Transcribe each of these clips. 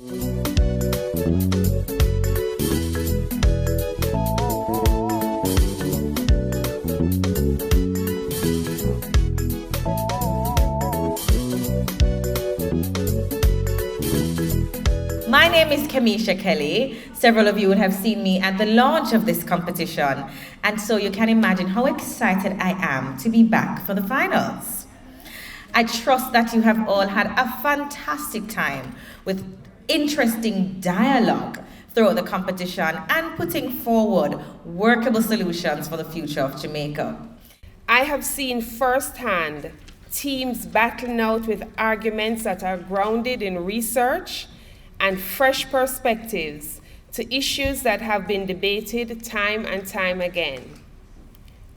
My name is Kamisha Kelly. Several of you would have seen me at the launch of this competition, and so you can imagine how excited I am to be back for the finals. I trust that you have all had a fantastic time with interesting dialogue throughout the competition and putting forward workable solutions for the future of Jamaica. I have seen firsthand teams battling out with arguments that are grounded in research and fresh perspectives to issues that have been debated time and time again.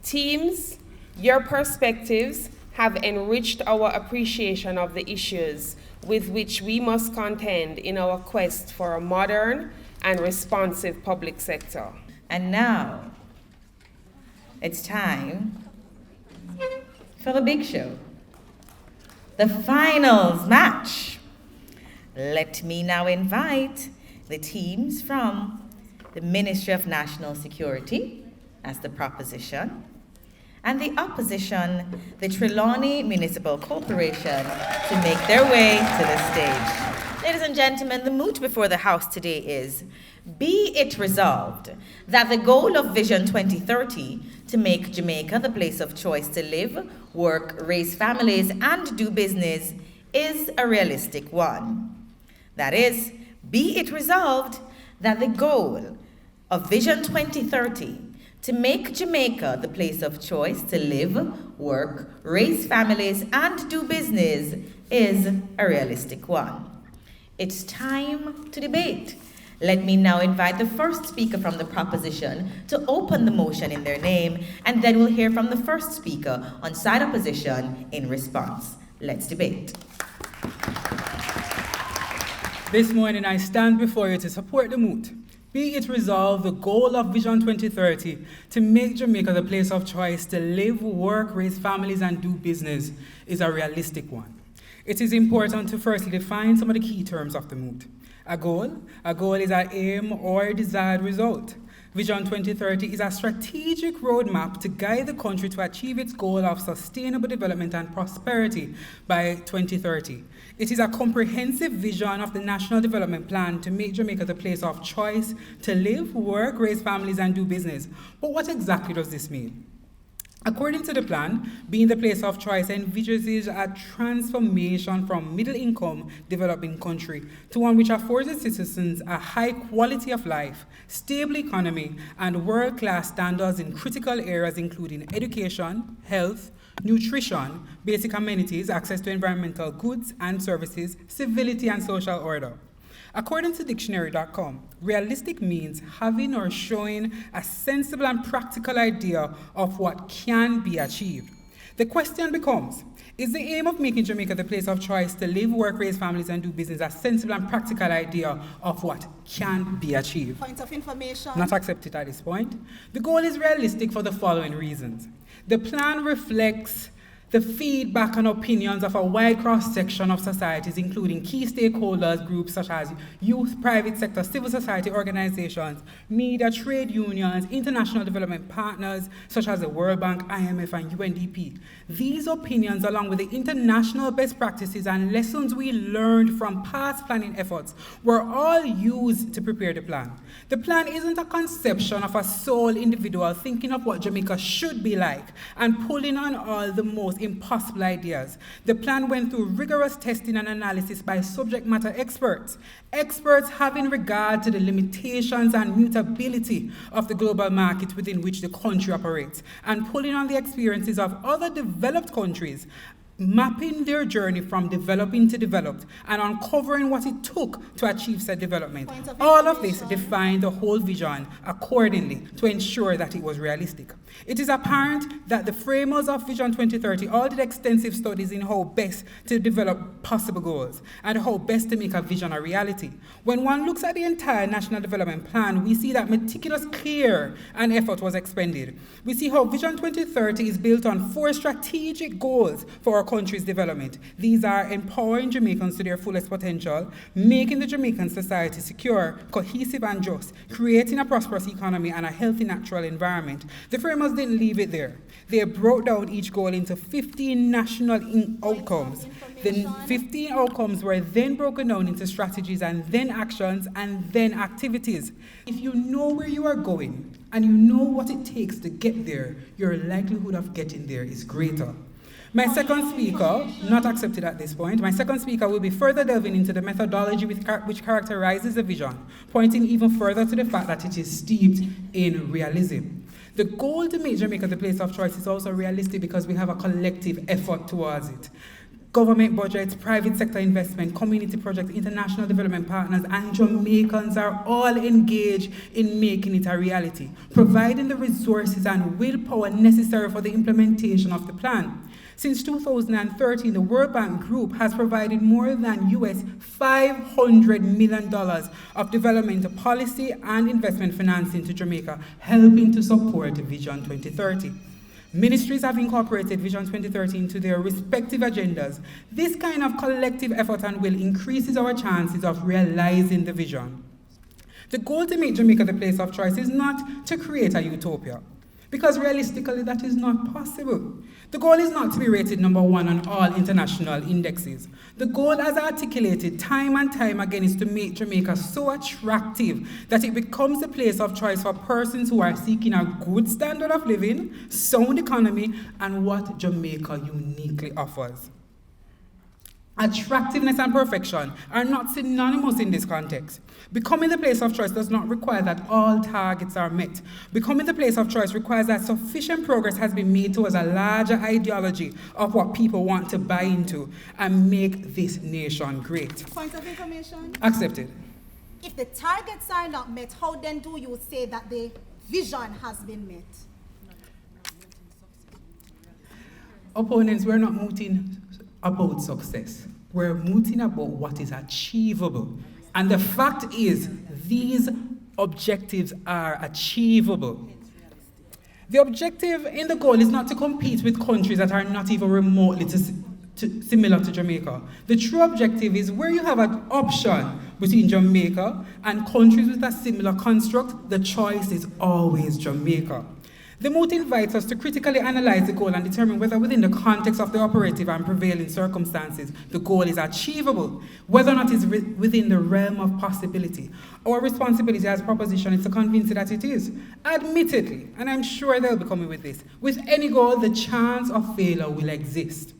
Teams, your perspectives have enriched our appreciation of the issues with which we must contend in our quest for a modern and responsive public sector. And now, it's time for the big show, the finals match. Let me now invite the teams from the Ministry of National Security as the proposition, and the opposition, the Trelawny Municipal Corporation, to make their way to the stage. Ladies and gentlemen, the moot before the House today is, be it resolved that the goal of Vision 2030 to make Jamaica the place of choice to live, work, raise families, and do business is a realistic one. That is, be it resolved that the goal of Vision 2030 to make Jamaica the place of choice to live, work, raise families, and do business is a realistic one. It's time to debate. Let me now invite the first speaker from the proposition to open the motion in their name, and then we'll hear from the first speaker on side opposition in response. Let's debate. This morning, I stand before you to support the moot. Be it resolved, the goal of Vision 2030 to make Jamaica the place of choice to live, work, raise families, and do business is a realistic one. It is important to firstly define some of the key terms of the moot. A goal is an aim or desired result. Vision 2030 is a strategic roadmap to guide the country to achieve its goal of sustainable development and prosperity by 2030. It is a comprehensive vision of the National Development Plan to make Jamaica the place of choice to live, work, raise families, and do business. But what exactly does this mean? According to the plan, being the place of choice envisages a transformation from middle-income developing country to one which affords its citizens a high quality of life, stable economy, and world-class standards in critical areas including education, health, nutrition, basic amenities, access to environmental goods and services, civility, and social order. According to dictionary.com, realistic means having or showing a sensible and practical idea of what can be achieved. The question becomes, is the aim of making Jamaica the place of choice to live, work, raise families, and do business a sensible and practical idea of what can be achieved? Point of information. Not accepted at this point. The goal is realistic for the following reasons. The plan reflects the feedback and opinions of a wide cross-section of societies, including key stakeholders groups such as youth, private sector, civil society organizations, media, trade unions, international development partners such as the World Bank, IMF, and UNDP. These opinions, along with the international best practices and lessons we learned from past planning efforts, were all used to prepare the plan. The plan isn't a conception of a sole individual thinking of what Jamaica should be like and pulling on all the most impossible ideas. The plan went through rigorous testing and analysis by subject matter experts having regard to the limitations and mutability of the global market within which the country operates, and pulling on the experiences of other developed countries, mapping their journey from developing to developed, and uncovering what it took to achieve said development. All of this defined the whole vision accordingly to ensure that it was realistic. It is apparent that the framers of Vision 2030 all did extensive studies in how best to develop possible goals and how best to make a vision a reality. When one looks at the entire National Development Plan, we see that meticulous care and effort was expended. We see how Vision 2030 is built on 4 strategic goals for our country's development. These are empowering Jamaicans to their fullest potential, making the Jamaican society secure, cohesive and just, creating a prosperous economy and a healthy natural environment. The framers didn't leave it there. They broke down each goal into 15 national outcomes. The 15 outcomes were then broken down into strategies and then actions and then activities. If you know where you are going and you know what it takes to get there, your likelihood of getting there is greater. My second speaker, not accepted at this point, my second speaker will be further delving into the methodology which characterizes the vision, pointing even further to the fact that it is steeped in realism. The goal to make Jamaica the place of choice is also realistic because we have a collective effort towards it. Government budgets, private sector investment, community projects, international development partners, and Jamaicans are all engaged in making it a reality, providing the resources and willpower necessary for the implementation of the plan. Since 2013, the World Bank Group has provided more than US $500 million of developmental policy and investment financing to Jamaica, helping to support Vision 2030. Ministries have incorporated Vision 2030 into their respective agendas. This kind of collective effort and will increases our chances of realizing the vision. The goal to make Jamaica the place of choice is not to create a utopia, because realistically that is not possible. The goal is not to be rated #1 on all international indexes. The goal, as articulated time and time again, is to make Jamaica so attractive that it becomes a place of choice for persons who are seeking a good standard of living, sound economy, and what Jamaica uniquely offers. Attractiveness and perfection are not synonymous in this context. Becoming the place of choice does not require that all targets are met. Becoming the place of choice requires that sufficient progress has been made towards a larger ideology of what people want to buy into and make this nation great. Point of information. Accepted. If the targets are not met, how then do you say that the vision has been met? Opponents, we're not mooting about success. We're mooting about what is achievable. And the fact is, these objectives are achievable. The objective in the goal is not to compete with countries that are not even remotely similar to Jamaica. The true objective is where you have an option between Jamaica and countries with a similar construct, the choice is always Jamaica. The moot invites us to critically analyze the goal and determine whether within the context of the operative and prevailing circumstances, the goal is achievable, whether or not it is within the realm of possibility. Our responsibility as proposition is to convince you that it is. Admittedly, and I'm sure they'll be coming with this, with any goal, the chance of failure will exist.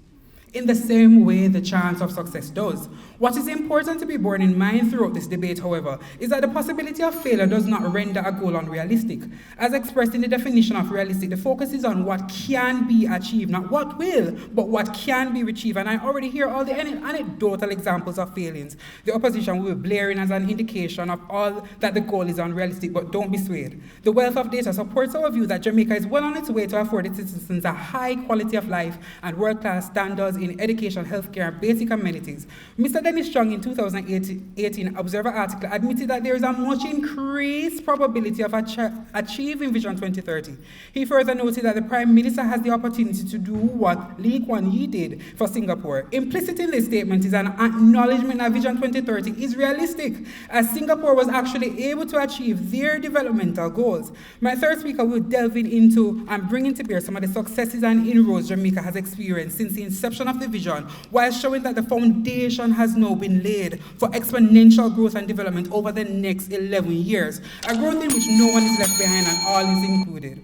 In the same way the chance of success does. What is important to be borne in mind throughout this debate, however, is that the possibility of failure does not render a goal unrealistic. As expressed in the definition of realistic, the focus is on what can be achieved, not what will, but what can be achieved. And I already hear all the anecdotal examples of failings. The opposition will be blaring as an indication of all that the goal is unrealistic, but don't be swayed. The wealth of data supports our view that Jamaica is well on its way to afford its citizens a high quality of life and world-class standards in education, healthcare, and basic amenities. Mr. Dennis Strong in 2018 Observer article admitted that there is a much increased probability of achieving Vision 2030. He further noted that the Prime Minister has the opportunity to do what Lee Kuan Yew did for Singapore. Implicit in this statement is an acknowledgement that Vision 2030 is realistic, as Singapore was actually able to achieve their developmental goals. My third speaker will delve into and bring into bear some of the successes and inroads Jamaica has experienced since the inception of the vision, while showing that the foundation has now been laid for exponential growth and development over the next 11 years, a growth in which no one is left behind and all is included.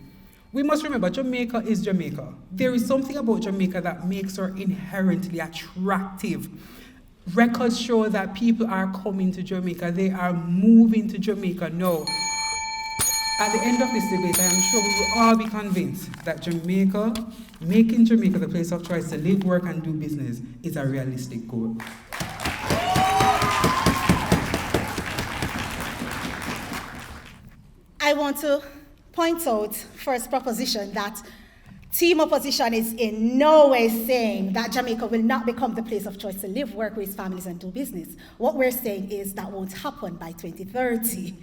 We must remember, Jamaica is Jamaica. There is something about Jamaica that makes her inherently attractive. Records show that people are coming to Jamaica. They are moving to Jamaica now. At the end of this debate, I am sure we will all be convinced that Jamaica, making Jamaica the place of choice to live, work, and do business is a realistic goal. I want to point out, first proposition, that Team opposition is in no way saying that Jamaica will not become the place of choice to live, work, raise families, and do business. What we're saying is that won't happen by 2030.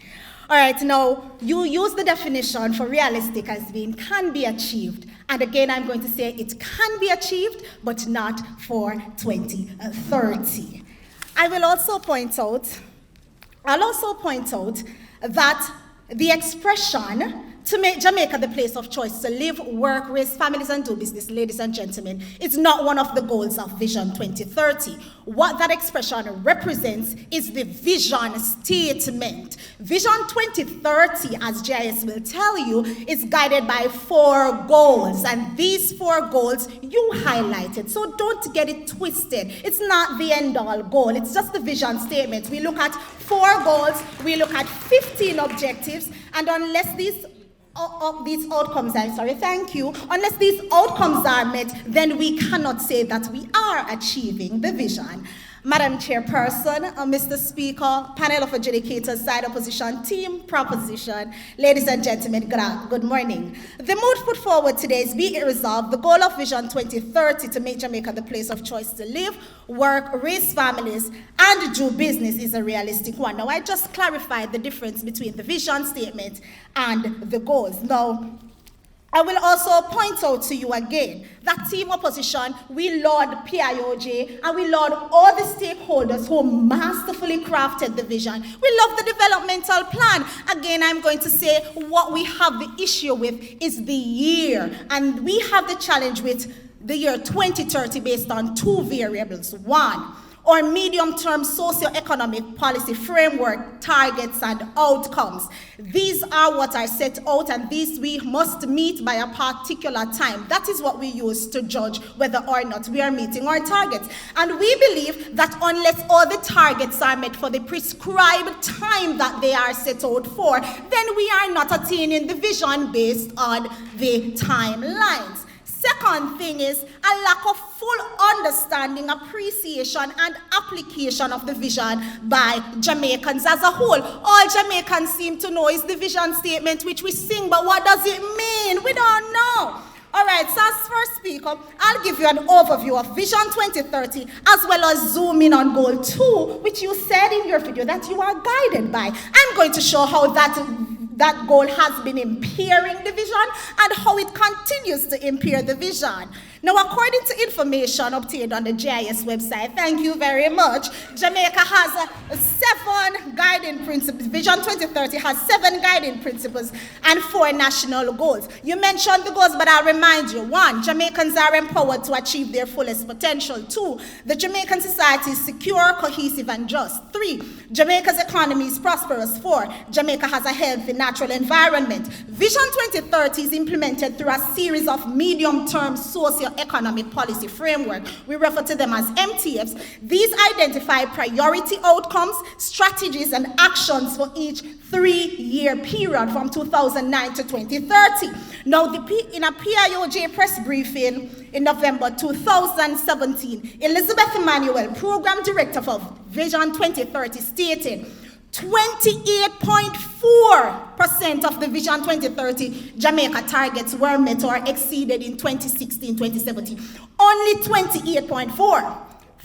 All right, now, you use the definition for realistic as being can be achieved. And again, I'm going to say it can be achieved, but not for 2030. I'll also point out that the expression to make Jamaica the place of choice to live, work, raise families, and do business, ladies and gentlemen, is not one of the goals of Vision 2030. What that expression represents is the vision statement. Vision 2030, as GIS will tell you, is guided by 4 goals, and these 4 goals you highlighted, so don't get it twisted. It's not the end-all goal, it's just the vision statement. We look at 4 goals, we look at 15 objectives, and unless these outcomes are met, then we cannot say that we are achieving the vision. Madam Chairperson, Mr. Speaker, panel of adjudicators, side opposition, team proposition, ladies and gentlemen, good morning. The mood put forward today is be it resolved, the goal of Vision 2030 to make Jamaica the place of choice to live, work, raise families, and do business is a realistic one. Now, I just clarified the difference between the vision statement and the goals. Now, I will also point out to you again that team opposition, we laud PIOJ and we laud all the stakeholders who masterfully crafted the vision. We love the developmental plan. Again, I'm going to say what we have the issue with is the year. And we have the challenge with the year 2030 based on 2 variables. 1, or medium-term socio-economic policy framework, targets, and outcomes. These are what are set out, and these we must meet by a particular time. That is what we use to judge whether or not we are meeting our targets. And we believe that unless all the targets are met for the prescribed time that they are set out for, then we are not attaining the vision based on the timelines. Second thing is a lack of full understanding, appreciation, and application of the vision by Jamaicans as a whole. All Jamaicans seem to know is the vision statement which we sing, but what does it mean? We don't know. All right, so as first speaker, I'll give you an overview of Vision 2030 as well as zoom in on Goal 2, which you said in your video that you are guided by. I'm going to show how that goal has been impairing the vision and how it continues to impair the vision. Now, according to information obtained on the GIS website, thank you very much, Jamaica has 7 guiding principles. Vision 2030 has 7 guiding principles and 4 national goals. You mentioned the goals, but I'll remind you. 1, Jamaicans are empowered to achieve their fullest potential. 2, the Jamaican society is secure, cohesive, and just. 3, Jamaica's economy is prosperous. 4, Jamaica has a healthy natural environment. Vision 2030 is implemented through a series of medium-term socio-economic policy framework. We refer to them as MTFs. These identify priority outcomes, strategies, and actions for each 3-year period from 2009 to 2030. Now, in a PIOJ press briefing in November 2017, Elizabeth Emmanuel, Program Director for Vision 2030, stated 28.4% of the Vision 2030 Jamaica targets were met or exceeded in 2016-2017. Only 28.4%.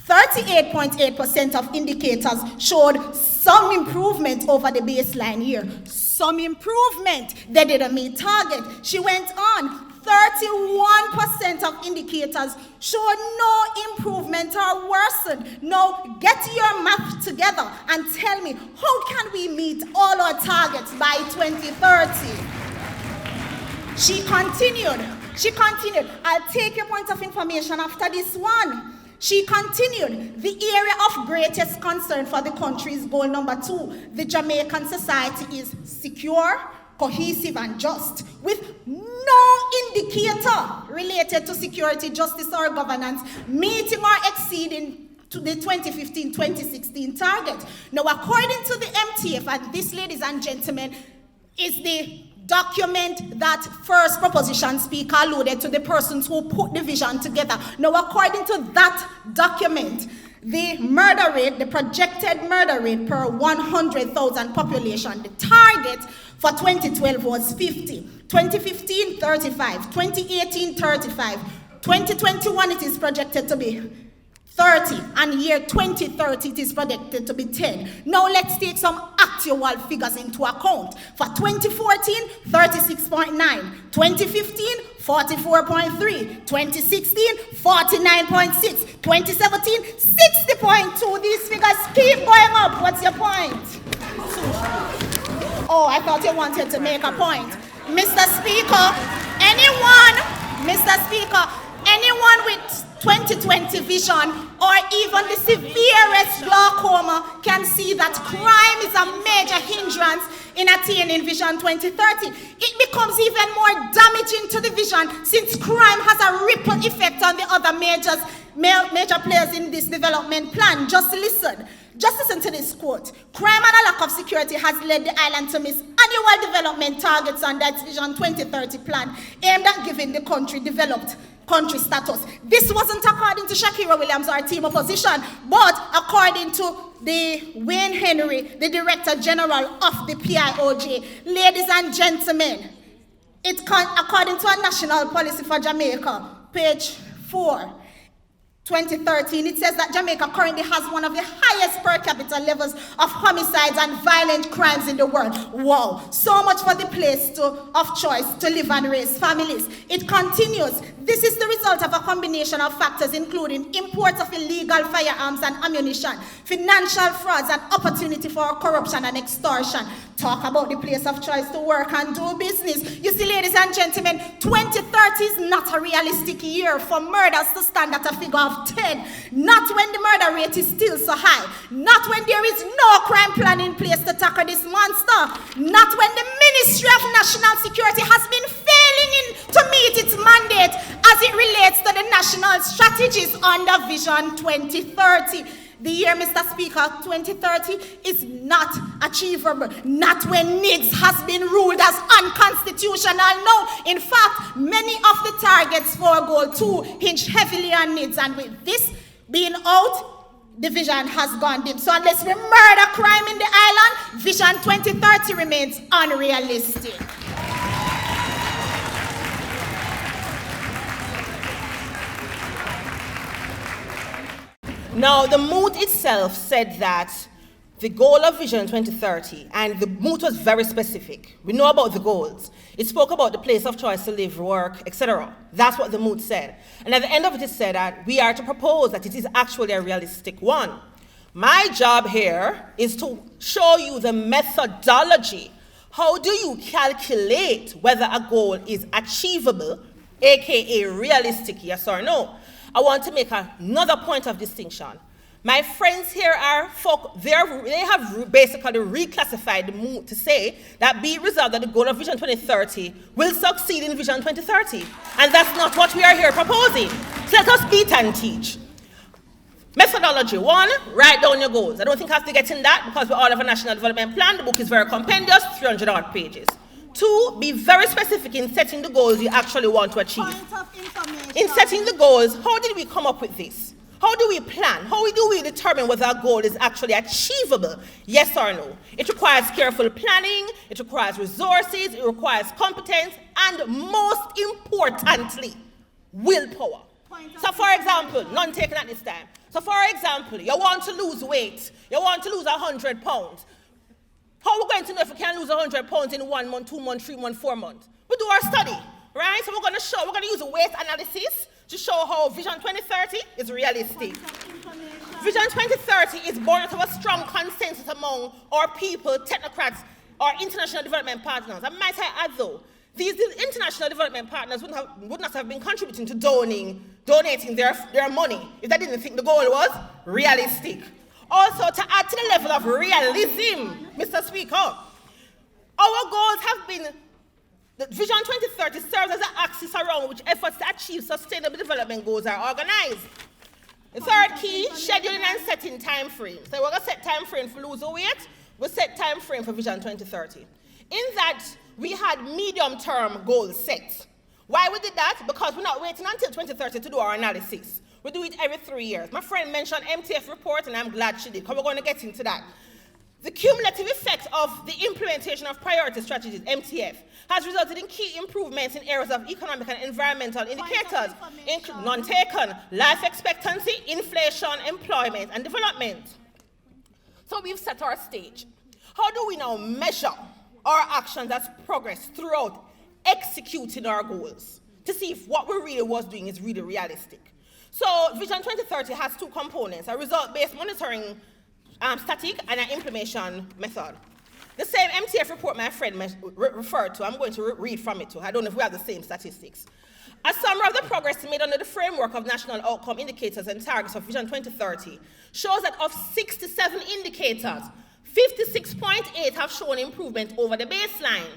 38.8% of indicators showed some improvement over the baseline year. Some improvement. They didn't meet target. She went on. 31% of indicators showed no improvement or worsened. Now, get your math together and tell me, how can we meet all our targets by 2030? She continued. I'll take your point of information after this one. She continued, the area of greatest concern for the country is goal number 2. The Jamaican society is secure, cohesive, and just, with no indicator related to security, justice, or governance meeting or exceeding to the 2015-2016 target. Now, according to the MTF, and this, ladies and gentlemen, is the document that first proposition speaker alluded to, the persons who put the vision together. Now, according to that document, The murder rate, the projected murder rate per 100,000 population, the target for 2012 was 50. 2015, 35. 2018, 35. 2021, it is projected to be 30, and year 2030 it is predicted to be 10. Now let's take some actual figures into account. For 2014, 36.9, 2015, 44.3, 2016, 49.6, 2017, 60.2. These figures keep going up. What's your point? Oh, I thought you wanted to make a point. Mr. Speaker, anyone with 20/20 vision or even the severest glaucoma can see that crime is a major hindrance in attaining Vision 2030. It becomes even more damaging to the vision since crime has a ripple effect on the other major players in this development plan. Just listen to this quote. Crime and a lack of security has led the island to miss annual development targets under its Vision 2030 plan aimed at giving the country developed country status. This wasn't according to Shakira Williams, our team opposition, but according to the Wayne Henry, the Director General of the PIOJ. Ladies and gentlemen, according to a national policy for Jamaica, page 4, 2013, it says that Jamaica currently has one of the highest per capita levels of homicides and violent crimes in the world. Wow, so much for the place of choice to live and raise families. It continues. This is the result of a combination of factors including imports of illegal firearms and ammunition, financial frauds, and opportunity for corruption and extortion. Talk about the place of choice to work and do business. You see, ladies and gentlemen, 2030 is not a realistic year for murders to stand at a figure of 10. Not when the murder rate is still so high. Not when there is no crime plan in place to tackle this monster. Not when the Ministry of National Security has been failing to meet its mandate as it relates to the national strategies under Vision 2030. The year, Mr. Speaker, 2030 is not achievable. Not when NIGS has been ruled as unconstitutional. No, in fact, many of the targets for Goal 2 hinge heavily on NIGS, and with this being out, the vision has gone dim. So unless we murder crime in the island, Vision 2030 remains unrealistic. Now, the moot itself said that the goal of Vision 2030, and the moot was very specific. We know about the goals. It spoke about the place of choice to live, work, etc. That's what the moot said. And at the end of it, it said that we are to propose that it is actually a realistic one. My job here is to show you the methodology. How do you calculate whether a goal is achievable, aka realistic, yes or no? I want to make another point of distinction. My friends here are folk, they have basically reclassified the moot to say that be it resolved that the goal of Vision 2030 will succeed in Vision 2030. And that's not what we are here proposing. So let us beat and teach. Methodology. 1, write down your goals. I don't think I have to get in that because we all have a national development plan. The book is very compendious, 300 odd pages. 2, be very specific in setting the goals you actually want to achieve. In setting the goals, how did we come up with this? How do we plan? How do we determine whether our goal is actually achievable? Yes or no? It requires careful planning, it requires resources, it requires competence, and most importantly, willpower. So for example, none taken at this time. So for example, you want to lose weight, you want to lose 100 pounds. How are we going to know if we can lose 100 pounds in 1 month, 2 months, 3 months, 4 months? We do our study, right? So we're going to use a weight analysis to show how Vision 2030 is realistic. Vision 2030 is born out of a strong consensus among our people, technocrats, our international development partners. And might I add though, these international development partners would not have been contributing to donating their money if they didn't think the goal was realistic. Also, to add to the level of realism, Mr. Speaker, our goals have been, the Vision 2030 serves as an axis around which efforts to achieve sustainable development goals are organized. The third key, scheduling and setting time frames. So we're going to set time frame for losing weight, we'll set time frame for Vision 2030. In that, we had medium-term goals set. Why we did that? Because we're not waiting until 2030 to do our analysis. We do it every 3 years. My friend mentioned MTF report, and I'm glad she did, because we're going to get into that. The cumulative effect of the implementation of priority strategies, MTF, has resulted in key improvements in areas of economic and environmental indicators, none taken, life expectancy, inflation, employment, and development. So we've set our stage. How do we now measure our actions as progress throughout executing our goals to see if what we really was doing is really realistic? So Vision 2030 has two components, a result-based monitoring static and an implementation method. The same MTF report my friend referred to, I'm going to read from it too. I don't know if we have the same statistics. A summary of the progress made under the framework of national outcome indicators and targets of Vision 2030 shows that of 67 indicators, 56.8 have shown improvement over the baseline.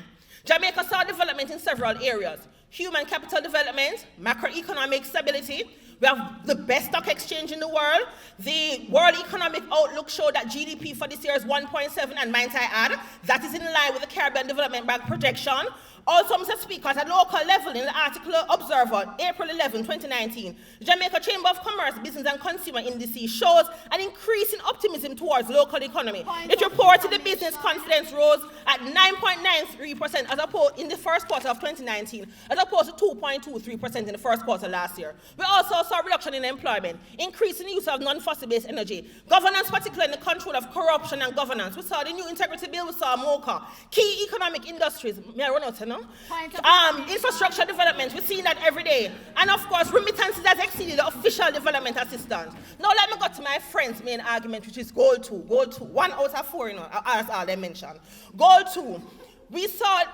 Jamaica saw development in several areas: human capital development, macroeconomic stability. We have the best stock exchange in the world. The World Economic Outlook showed that GDP for this year is 1.7, and might I add, that is in line with the Caribbean Development Bank projection. Also, Mr. Speaker, at a local level, in the article Observer, April 11, 2019, the Jamaica Chamber of Commerce, Business and Consumer Indices shows an increase in optimism towards local economy. It reported the business confidence rose at 9.93% as opposed in the first quarter of 2019, as opposed to 2.23% in the first quarter last year. We also saw a reduction in employment, increase in use of non-fossil-based energy, governance, particularly in the control of corruption and governance. We saw the new integrity bill, we saw MOCA, key economic industries. May I run out now? Infrastructure development, we're seeing that every day. And of course, remittances has exceeded the official development assistance. Now let me go to my friend's main argument, which is goal 2. Goal 2, 1 out of 4, as all they mentioned. Goal 2, we saw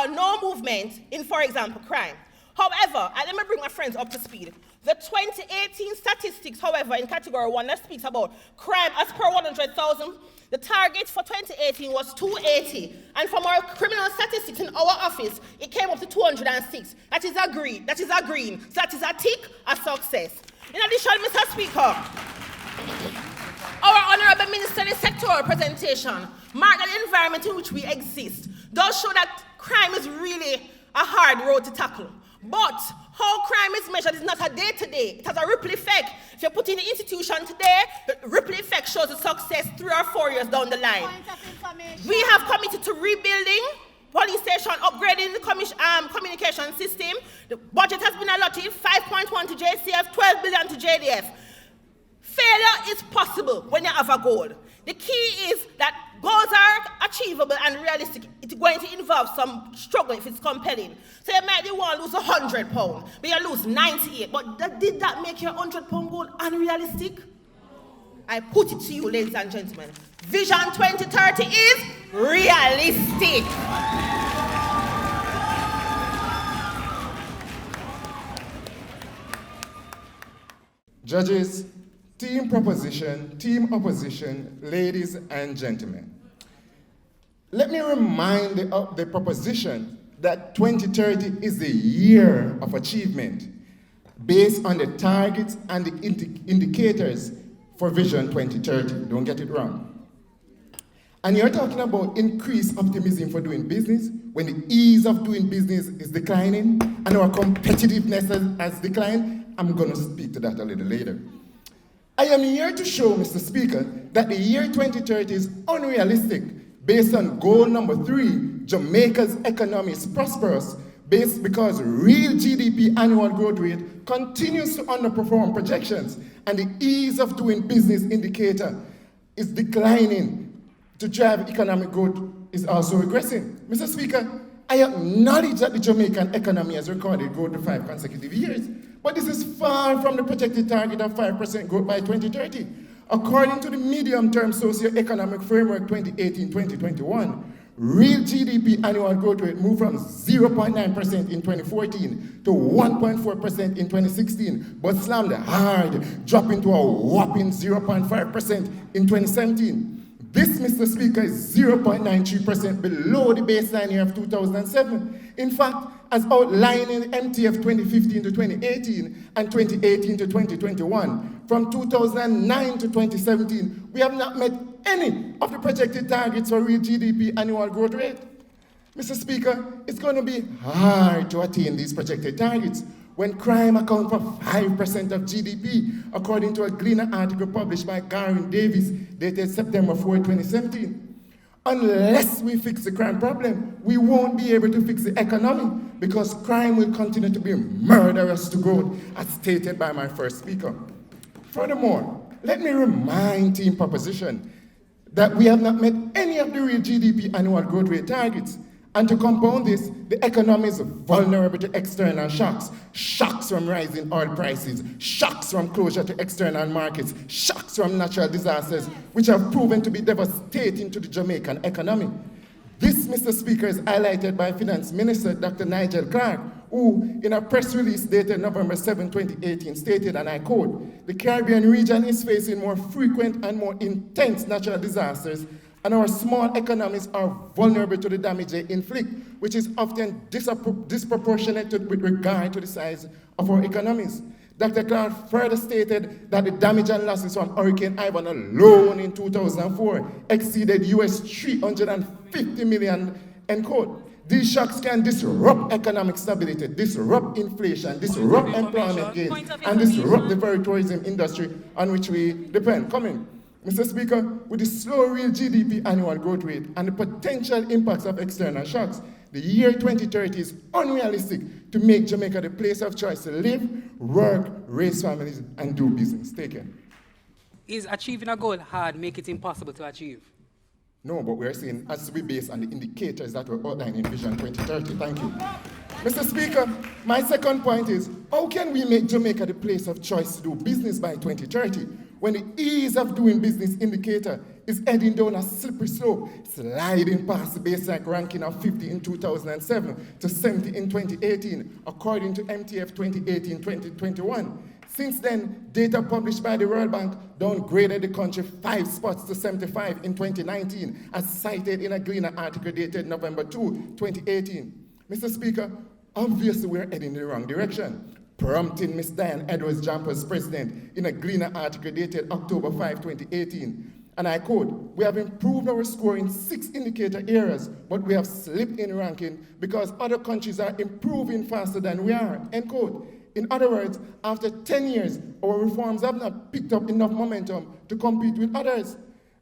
no movement in, for example, crime. However, and let me bring my friends up to speed. The 2018 statistics, however, in category 1, that speaks about crime as per 100,000. The target for 2018 was 280. And from our criminal statistics in our office, it came up to 206. That is a green. That is a green. So that is a tick, a success. In addition, Mr. Speaker, our Honorable Minister's sectoral presentation marked the environment in which we exist does show that crime is really a hard road to tackle. But how crime is measured is not a day-to-day. It has a ripple effect. If you put in the institution today, the ripple effect shows the success 3 or 4 years down the line. We have committed to rebuilding police station, upgrading the communication system. The budget has been allotted 5.1 to JCF, 12 billion to JDF. Failure is possible when you have a goal. The key is that goals are achievable and realistic. It's going to involve some struggle if it's compelling. So you might want to lose £100, but you lose 98. But did that make your £100 goal unrealistic? I put it to you, ladies and gentlemen. Vision 2030 is realistic. Judges, team proposition, team opposition, ladies and gentlemen. Let me remind the proposition that 2030 is the year of achievement based on the targets and the indicators for Vision 2030. Don't get it wrong. And you're talking about increased optimism for doing business when the ease of doing business is declining and our competitiveness has declined. I'm going to speak to that a little later. I am here to show, Mr. Speaker, that the year 2030 is unrealistic based on goal number 3, Jamaica's economy is prosperous, because real GDP annual growth rate continues to underperform projections and the ease of doing business indicator is declining to drive economic growth is also regressing. Mr. Speaker, I acknowledge that the Jamaican economy has recorded growth for 5 consecutive years, but this is far from the projected target of 5% growth by 2030. According to the medium-term socio-economic framework 2018-2021, real GDP annual growth rate moved from 0.9% in 2014 to 1.4% in 2016, but slammed hard, dropping to a whopping 0.5% in 2017. This, Mr. Speaker, is 0.93% below the baseline year of 2007. In fact, as outlined in MTF 2015 to 2018 and 2018 to 2021, from 2009 to 2017, we have not met any of the projected targets for real GDP annual growth rate. Mr. Speaker, it's going to be hard to attain these projected targets when crime accounts for 5% of GDP, according to a Gleaner article published by Garwin Davis, dated September 4, 2017. Unless we fix the crime problem, we won't be able to fix the economy, because crime will continue to be murderous to growth, as stated by my first speaker. Furthermore, let me remind Team Proposition that we have not met any of the real GDP annual growth rate targets. And to compound this, the economy is vulnerable to external shocks. Shocks from rising oil prices, shocks from closure to external markets, shocks from natural disasters, which have proven to be devastating to the Jamaican economy. This, Mr. Speaker, is highlighted by Finance Minister Dr. Nigel Clark, who, in a press release dated November 7, 2018, stated, and I quote, "The Caribbean region is facing more frequent and more intense natural disasters, and our small economies are vulnerable to the damage they inflict, which is often disproportionate with regard to the size of our economies." Dr. Clark further stated that the damage and losses from Hurricane Ivan alone in 2004 exceeded US $350 million, end quote. These shocks can disrupt economic stability, disrupt inflation, disrupt employment gains, and disrupt the very tourism industry on which we depend. Mr. Speaker, with the slow real GDP annual growth rate and the potential impacts of external shocks, the year 2030 is unrealistic to make Jamaica the place of choice to live, work, raise families, and do business. Take care. Is achieving a goal hard, make it impossible to achieve? No, but we're saying as to be based on the indicators that were outlined in Vision 2030. Thank you. Mr. Speaker, my second point is, how can we make Jamaica the place of choice to do business by 2030 when the ease of doing business indicator is heading down a slippery slope, sliding past the baseline ranking of 50 in 2007 to 70 in 2018, according to MTF 2018-2021. Since then, data published by the World Bank downgraded the country 5 spots to 75 in 2019, as cited in a Gleaner article dated November 2, 2018. Mr. Speaker, obviously we're heading in the wrong direction, prompting Ms. Diane Edwards-Jamper's president in a Gleaner article dated October 5, 2018. And I quote, "We have improved our score in 6 indicator areas, but we have slipped in ranking because other countries are improving faster than we are," end quote. In other words, after 10 years, our reforms have not picked up enough momentum to compete with others.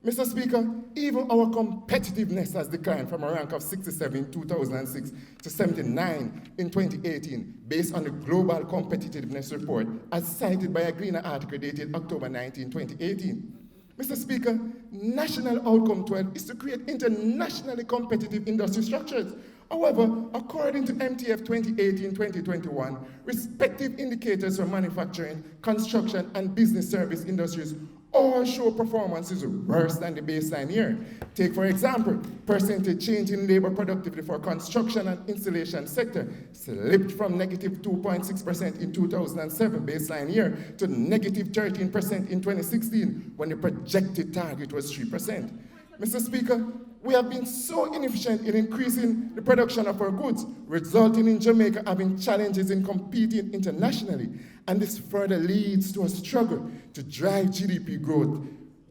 Mr. Speaker, even our competitiveness has declined from a rank of 67 in 2006 to 79 in 2018, based on the Global Competitiveness Report, as cited by a Gleaner article dated October 19, 2018. Mr. Speaker, National Outcome 12 is to create internationally competitive industry structures. However, according to MTF 2018-2021, respective indicators for manufacturing, construction, and business service industries all show performances worse than the baseline year. Take, for example, percentage change in labor productivity for construction and installation sector slipped from negative 2.6% in 2007 baseline year to negative 13% in 2016, when the projected target was 3%. Mr. Speaker, we have been so inefficient in increasing the production of our goods, resulting in Jamaica having challenges in competing internationally. And this further leads to a struggle to drive GDP growth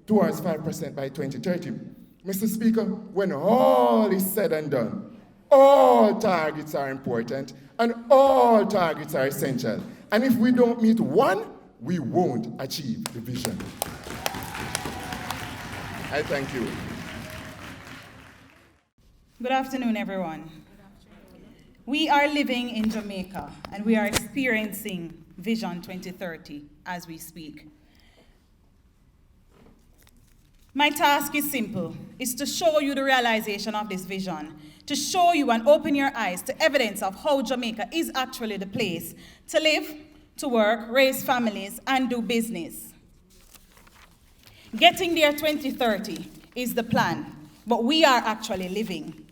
towards 5% by 2030. Mr. Speaker, when all is said and done, all targets are important and all targets are essential. And if we don't meet one, we won't achieve the vision. I thank you. Good afternoon, everyone. We are living in Jamaica, and we are experiencing Vision 2030 as we speak. My task is simple. It's to show you the realization of this vision, to show you and open your eyes to evidence of how Jamaica is actually the place to live, to work, raise families, and do business. Getting there 2030 is the plan, but we are actually living.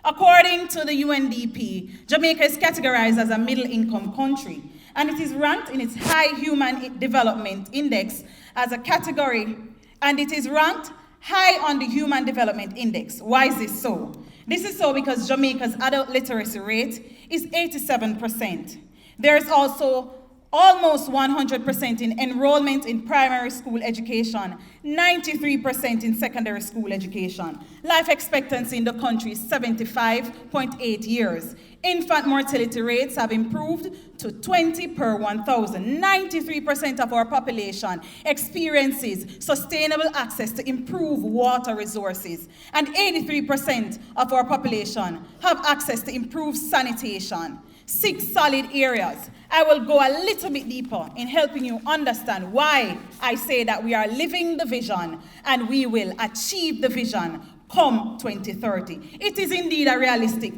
According to the UNDP, Jamaica is categorized as a middle-income country, and it is ranked in its High Human Development Index as a category, and it is ranked high on the Human Development Index. Why is this so? This is so because Jamaica's adult literacy rate is 87%. There is also almost 100% in enrollment in primary school education, 93% in secondary school education. Life expectancy in the country is 75.8 years. Infant mortality rates have improved to 20 per 1,000. 93% of our population experiences sustainable access to improved water resources, and 83% of our population have access to improved sanitation. 6 solid areas. I will go a little bit deeper in helping you understand why I say that we are living the vision and we will achieve the vision come 2030. It is indeed a realistic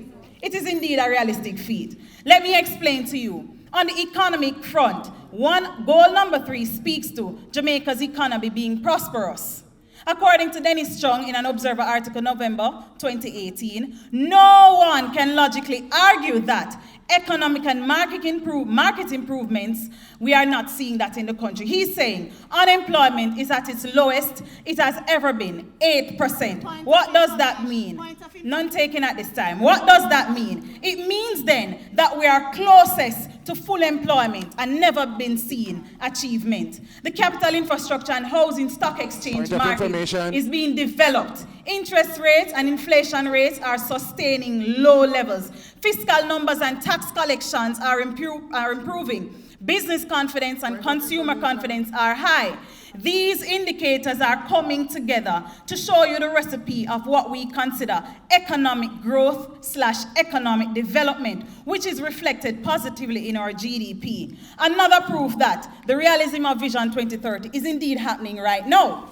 feat. Let me explain to you. On the economic front, goal number 3 speaks to Jamaica's economy being prosperous. According to Dennis Chung in an Observer article November 2018, no one can logically argue that economic and market improvements, we are not seeing that in the country. He's saying unemployment is at its lowest it has ever been, 8%. What does that mean? None taken at this time. What does that mean? It means then that we are closest to full employment and never been seen achievement. The capital infrastructure and housing stock exchange market is being developed. Interest rates and inflation rates are sustaining low levels. Fiscal numbers and tax collections are improving. Business confidence and consumer confidence are high. These indicators are coming together to show you the recipe of what we consider economic growth / economic development, which is reflected positively in our GDP. Another proof that the realism of Vision 2030 is indeed happening right now.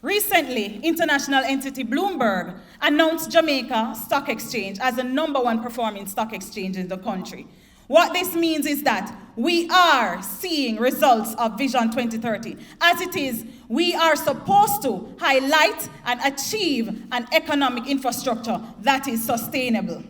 Recently, international entity Bloomberg announced Jamaica Stock Exchange as the #1 performing stock exchange in the country. What this means is that we are seeing results of Vision 2030. As it is, we are supposed to highlight and achieve an economic infrastructure that is sustainable.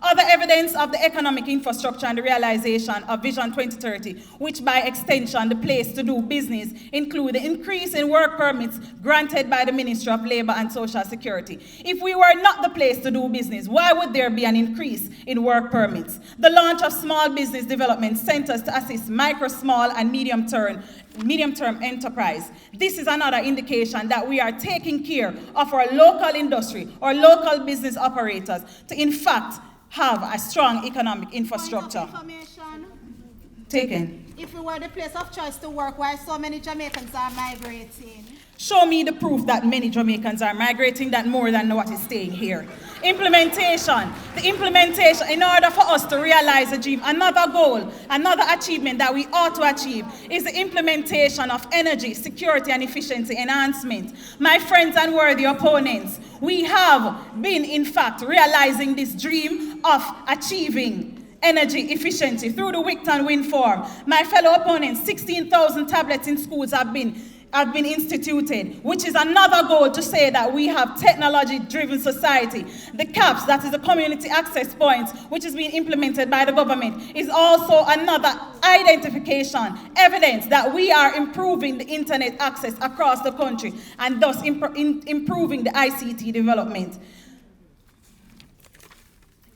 Other evidence of the economic infrastructure and the realization of Vision 2030, which by extension the place to do business, include the increase in work permits granted by the Ministry of Labour and Social Security. If we were not the place to do business, why would there be an increase in work permits? The launch of small business development centers to assist micro, small and medium-term enterprise. This is another indication that we are taking care of our local industry or local business operators to in fact have a strong economic infrastructure. Taken. If we were the place of choice to work, why so many Jamaicans are migrating? Show me the proof that many Jamaicans are migrating, that more than what is staying here. Implementation. The implementation, in order for us to realize the dream, another goal, another achievement that we ought to achieve is the implementation of energy, security, and efficiency enhancement. My friends and worthy opponents, we have been, in fact, realizing this dream of achieving energy efficiency through the Wicton Wind Farm. My fellow opponents, 16,000 tablets in schools have been instituted, which is another goal to say that we have technology-driven society. The CAPS, that is the community access points, which is being implemented by the government, is also another identification, evidence that we are improving the internet access across the country and thus improving the ICT development.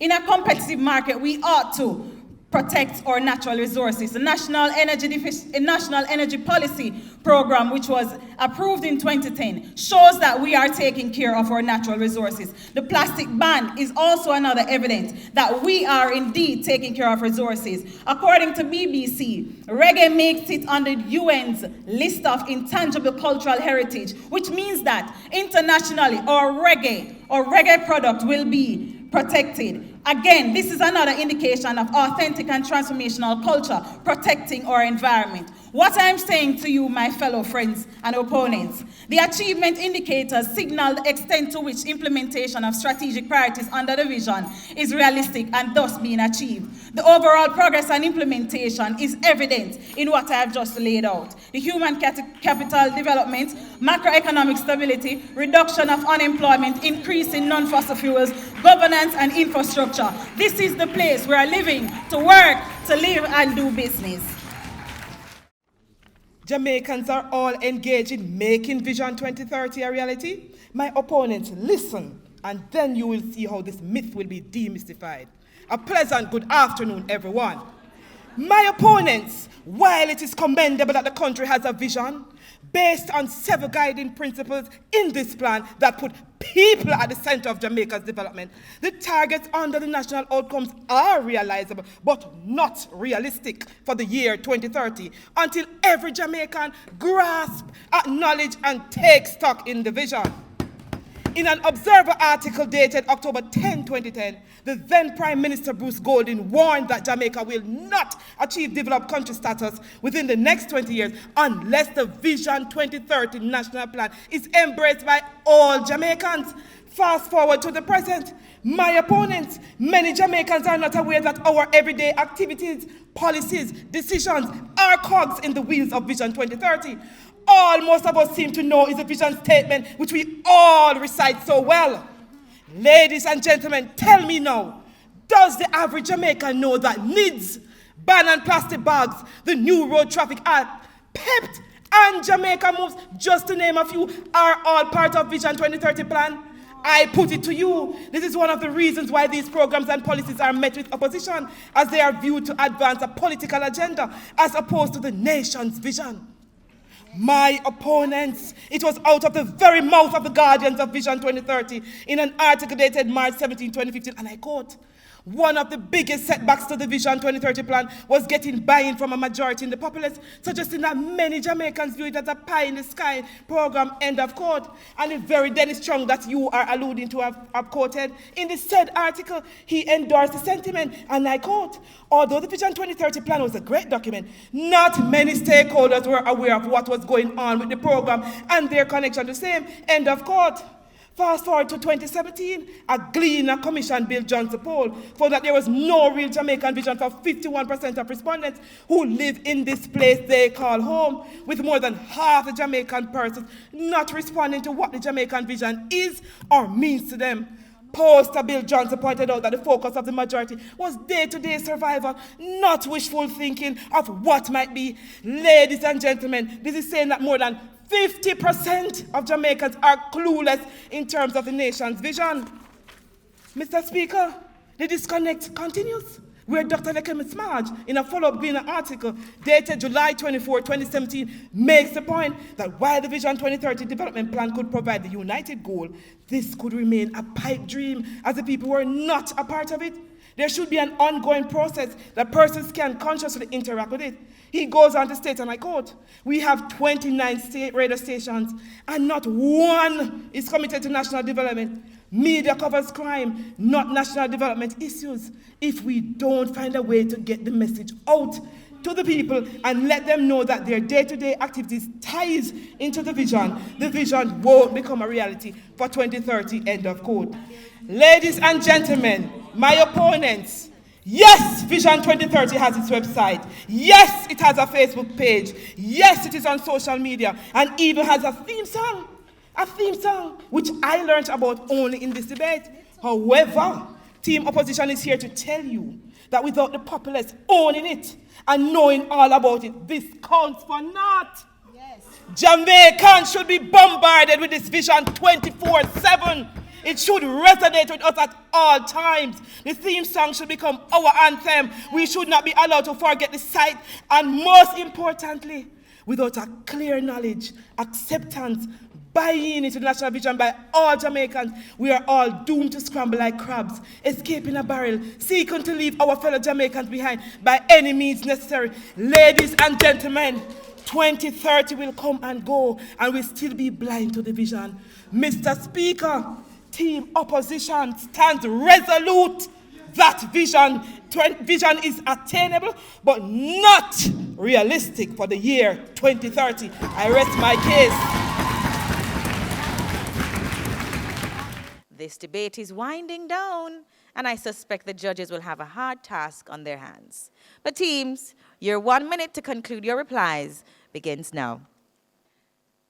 In a competitive market, we ought to protect our natural resources. The National Energy Policy Program, which was approved in 2010, shows that we are taking care of our natural resources. The plastic ban is also another evidence that we are indeed taking care of resources. According to BBC, reggae makes it on the UN's list of intangible cultural heritage, which means that internationally our reggae product will be protected. Again, this is another indication of authentic and transformational culture protecting our environment. What I'm saying to you, my fellow friends and opponents, the achievement indicators signal the extent to which implementation of strategic priorities under the vision is realistic and thus being achieved. The overall progress and implementation is evident in what I have just laid out. The human capital development, macroeconomic stability, reduction of unemployment, increase in non-fossil fuels, governance and infrastructure. This is the place we are living, to work, to live and do business. Jamaicans are all engaged in making Vision 2030 a reality. My opponents, listen, and then you will see how this myth will be demystified. A pleasant good afternoon, everyone. My opponents, while it is commendable that the country has a vision based on several guiding principles in this plan that put people at the center of Jamaica's development, the targets under the national outcomes are realizable but not realistic for the year 2030 until every Jamaican grasp, acknowledge, and take stock in the vision. In an Observer article dated October 10, 2010, the then Prime Minister Bruce Golding warned that Jamaica will not achieve developed country status within the next 20 years unless the Vision 2030 national plan is embraced by all Jamaicans. Fast forward to the present. My opponents, many Jamaicans are not aware that our everyday activities, policies, decisions are cogs in the wheels of Vision 2030. All most of us seem to know is a vision statement which we all recite so well. Ladies and gentlemen, tell me now, does the average Jamaican know that NIDS, ban on plastic bags, the new Road Traffic Act, PEPT, and Jamaica Moves, just to name a few, are all part of Vision 2030 plan? I put it to you, this is one of the reasons why these programs and policies are met with opposition, as they are viewed to advance a political agenda as opposed to the nation's vision. My opponents, it was out of the very mouth of the guardians of Vision 2030 in an article dated March 17, 2015, and I quote, one of the biggest setbacks to the Vision 2030 plan was getting buy-in from a majority in the populace, suggesting that many Jamaicans view it as a pie-in-the-sky program, end of quote. And the very Dennis Strong that you are alluding to have quoted, in the said article, he endorsed the sentiment, and I quote, although the Vision 2030 plan was a great document, not many stakeholders were aware of what was going on with the program and their connection to the same, end of quote. Fast forward to 2017, a Gleaner Commission Bill Johnson poll found that there was no real Jamaican vision for 51% of respondents who live in this place they call home, with more than half the Jamaican persons not responding to what the Jamaican vision is or means to them. Poster Bill Johnson pointed out that the focus of the majority was day-to-day survival, not wishful thinking of what might be. Ladies and gentlemen, this is saying that more than 50% of Jamaicans are clueless in terms of the nation's vision. Mr. Speaker, the disconnect continues, where Dr. Lekemi Smarge, in a follow-up Gleaner article dated July 24, 2017, makes the point that while the Vision 2030 development plan could provide the united goal, this could remain a pipe dream as the people were not a part of it. There should be an ongoing process that persons can consciously interact with it. He goes on to state, and I quote, we have 29 state radio stations, and not one is committed to national development. Media covers crime, not national development issues. If we don't find a way to get the message out to the people and let them know that their day-to-day activities ties into the vision won't become a reality for 2030, end of quote. Ladies and gentlemen, my opponents, yes, Vision 2030 has its website. Yes, it has a Facebook page. Yes, it is on social media, and even has a theme song, which I learned about only in this debate. However, Team Opposition is here to tell you that without the populace owning it and knowing all about it, this counts for naught. Yes. Jamaicans should be bombarded with this vision 24/7. It should resonate with us at all times. The theme song should become our anthem. We should not be allowed to forget the sight. And most importantly, without a clear knowledge, acceptance, buying into the national vision by all Jamaicans, we are all doomed to scramble like crabs, escaping a barrel, seeking to leave our fellow Jamaicans behind by any means necessary. Ladies and gentlemen, 2030 will come and go, and we'll still be blind to the vision. Mr. Speaker, Team Opposition stands resolute that vision is attainable, but not realistic for the year 2030. I rest my case. This debate is winding down, and I suspect the judges will have a hard task on their hands. But teams, your 1 minute to conclude your replies begins now.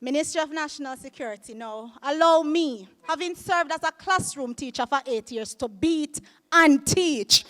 Ministry of National Security, now allow me, having served as a classroom teacher for 8 years, to beat and teach.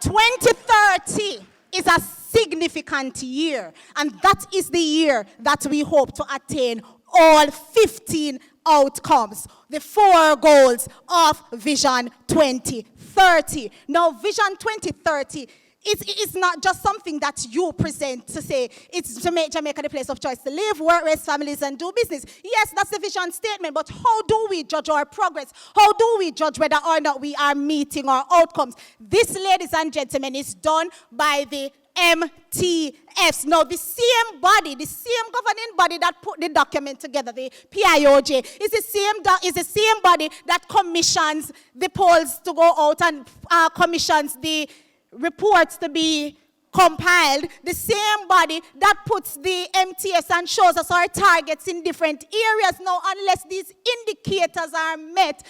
2030 is a significant year, and that is the year that we hope to attain all 15 outcomes, the 4 goals of Vision 2030. Now, Vision 2030 it's not just something that you present to say it's to make Jamaica the place of choice to live, work, raise families, and do business. Yes, that's the vision statement, but how do we judge our progress? How do we judge whether or not we are meeting our outcomes? This, ladies and gentlemen, is done by the MTFs. Now, the same body, the same governing body that put the document together, the PIOJ, is the same body that commissions the polls to go out and commissions the reports to be compiled, the same body that puts the MTS and shows us our targets in different areas. Now, unless these indicators are met,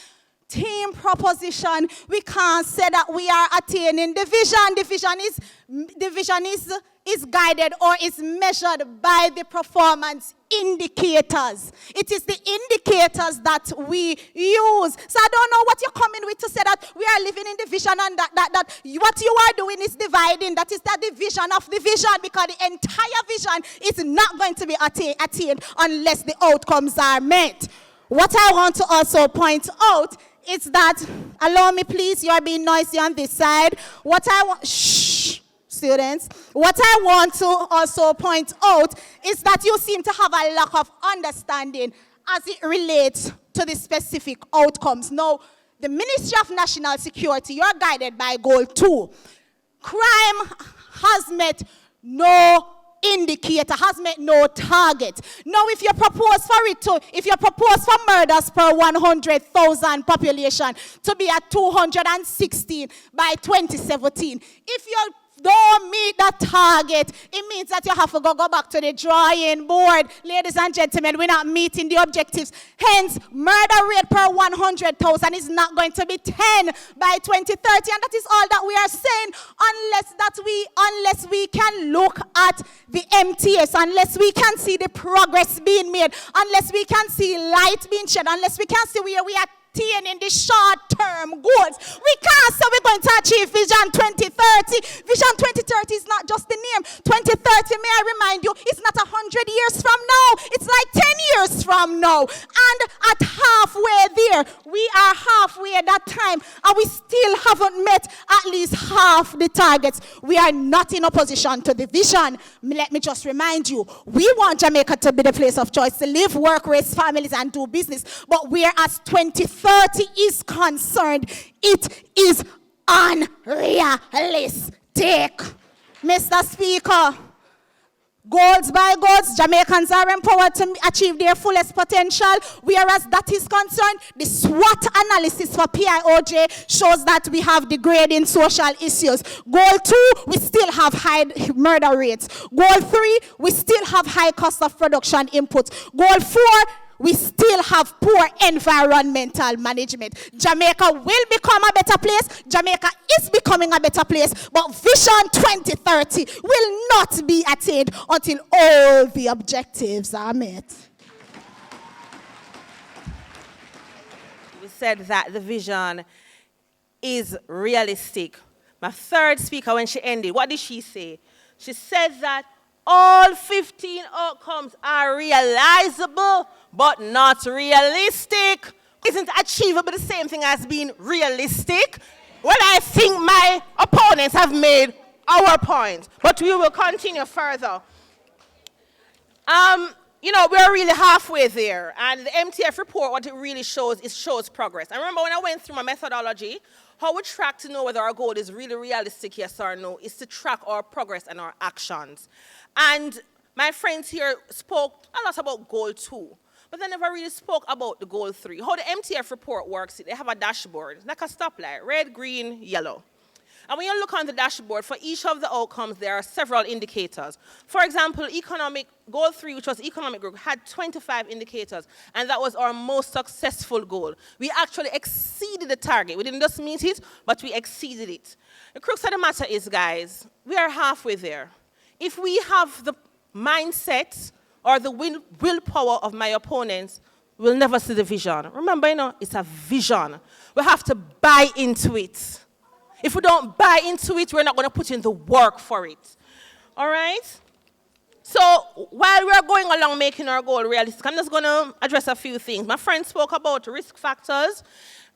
team proposition, we can't say that we are attaining the vision. The vision is guided or is measured by the performance indicators. It is the indicators that we use. So I don't know what you're coming with to say that we are living in the vision and that what you are doing is dividing. That is the division of the vision, because the entire vision is not going to be attained unless the outcomes are met. What I want to also point out is that, allow me please, you are being noisy on this side. Students, what I want to also point out is that you seem to have a lack of understanding as it relates to the specific outcomes. Now, the Ministry of National Security, you're guided by Goal 2. Crime has met no indicator, has met no target. Now, if you propose for murders per 100,000 population to be at 216 by 2017, if you don't meet that target, it means that you have to go back to the drawing board. Ladies and gentlemen, we're not meeting the objectives. Hence, murder rate per 100,000 is not going to be 10 by 2030, and that is all that we are saying, unless we can look at the MTS, unless we can see the progress being made, unless we can see light being shed, unless we can see where we are in the short-term goals. We can't say we're going to achieve Vision 2030. Vision 2030 is not just the name. 2030, may I remind you, it's not 100 years from now. It's like 10 years from now. And at halfway there, we are halfway at that time, and we still haven't met at least half the targets. We are not in opposition to the vision. Let me just remind you, we want Jamaica to be the place of choice to live, work, raise families, and do business. But whereas 2030 is concerned, it is unrealistic. Mr. Speaker, goals by goals, Jamaicans are empowered to achieve their fullest potential. Whereas that is concerned, the SWOT analysis for PIOJ shows that we have degrading social issues. Goal 2, we still have high murder rates. Goal 3, we still have high cost of production inputs. Goal 4, we still have poor environmental management. Jamaica will become a better place. Jamaica is becoming a better place. But Vision 2030 will not be attained until all the objectives are met. We said that the vision is realistic. My third speaker, when she ended, what did she say? She said that all 15 outcomes are realizable, but not realistic. Isn't achievable the same thing as being realistic? Well, I think my opponents have made our point, but we will continue further. We're really halfway there, and the MTF report, what it really shows, it shows progress. I remember when I went through my methodology, how we track to know whether our goal is really realistic, yes or no, is to track our progress and our actions. And my friends here spoke a lot about goal 2, but they never really spoke about the goal 3. How the MTF report works, they have a dashboard, like a stoplight, red, green, yellow. And when you look on the dashboard, for each of the outcomes, there are several indicators. For example, goal 3, which was economic growth, had 25 indicators, and that was our most successful goal. We actually exceeded the target. We didn't just meet it, but we exceeded it. The crux of the matter is, guys, we are halfway there. If we have the mindset or the willpower of my opponents, we'll never see the vision. Remember, it's a vision. We have to buy into it. If we don't buy into it, we're not going to put in the work for it. All right? So while we're going along making our goal realistic, I'm just going to address a few things. My friend spoke about risk factors.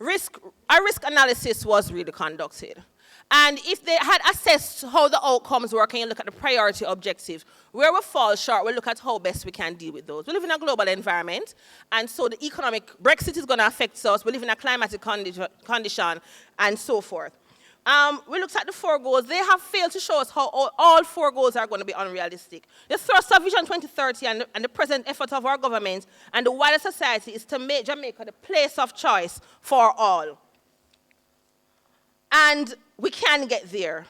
Our risk analysis was really conducted. And if they had assessed how the outcomes work and you look at the priority objectives, where we fall short, we look at how best we can deal with those. We live in a global environment, and so the economic Brexit is going to affect us. We live in a climatic condition, and so forth. We looked at the 4 goals. They have failed to show us how all 4 goals are going to be unrealistic. The thrust of Vision 2030 and the present effort of our government and the wider society is to make Jamaica the place of choice for all. And we can get there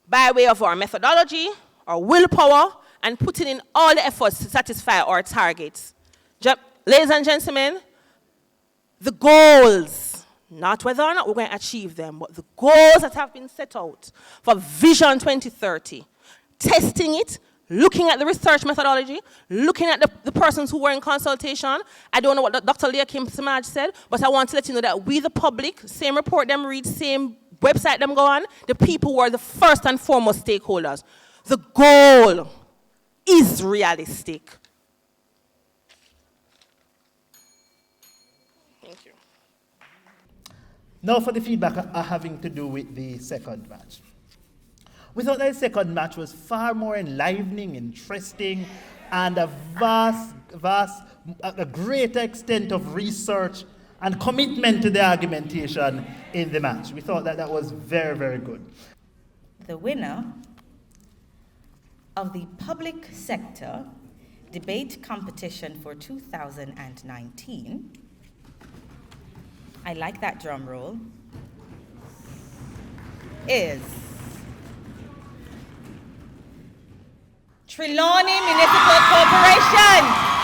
by way of our methodology, our willpower, and putting in all the efforts to satisfy our targets. Ladies and gentlemen, the goals, not whether or not we're going to achieve them, but the goals that have been set out for Vision 2030, testing it, looking at the research methodology, looking at the persons who were in consultation. I don't know what Dr. Leah Kim Samaj said, but I want to let you know that we, the public, same report them read, same website them go on, the people who are the first and foremost stakeholders. The goal is realistic. Thank you. Now for the feedback having to do with the second match. We thought that the second match was far more enlivening, interesting, and a greater extent of research and commitment to the argumentation in the match. We thought that that was very, very good. The winner of the public sector debate competition for 2019, I like that drum roll, is Trelawny Municipal Corporation.